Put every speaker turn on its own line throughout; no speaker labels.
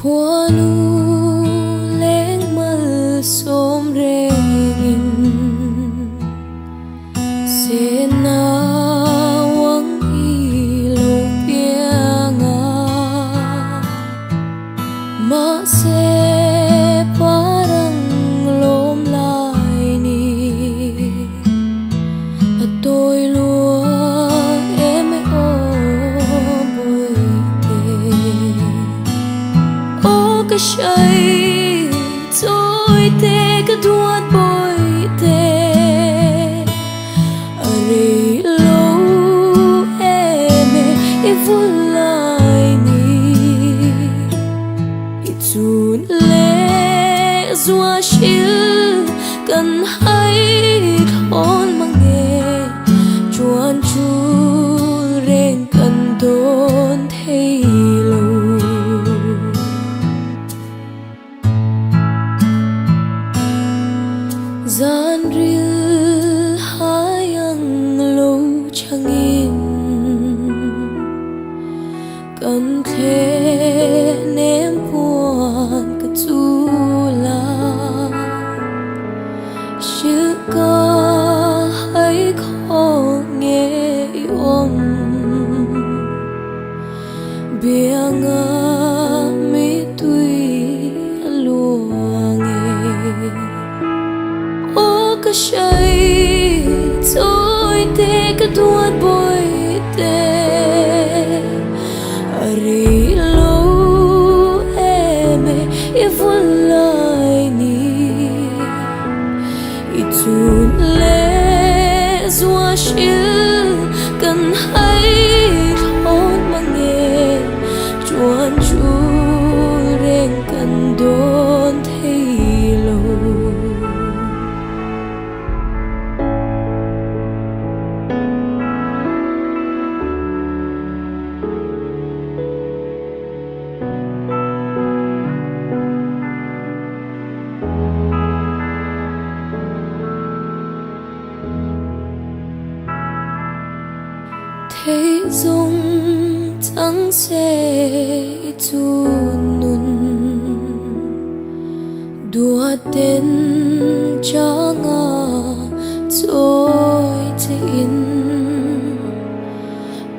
hoa lu lên Malsawmfela se na wang ilong pianga ma se parang lom lai ni atoy lua em o boy te o ka shai tôi te ka duat boy te Zua shil kan hai khon mange chuan chu reng kan don thei lo zan ril hayang lo changin kan the nem puan ka chu Shika hai khong nghe om bianga mi tui luange o ka shai tôi te ka duat boy te ari lo eme evulai ni Itun le zua shil kan hai khon mange chuan chu reng kan don thei lo Thế dung thắng sẽ tu nun duat tên cha nga tôi tin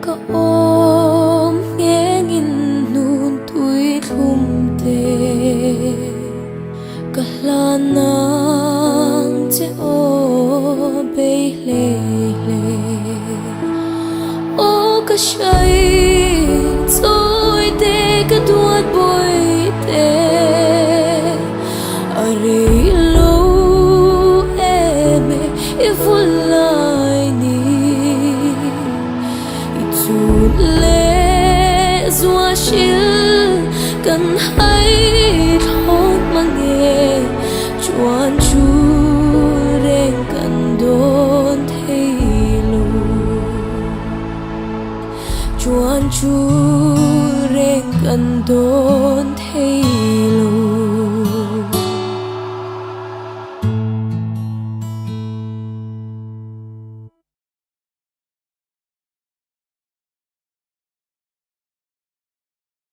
ka om nghe ngin nun tui thum te ka lanang te o be le ka shai tôi te ka duat boy te ari lo eme evulai ni itu le zua shil kan hai khon mange chuan chu reng kan don thei chuan chu reng kan don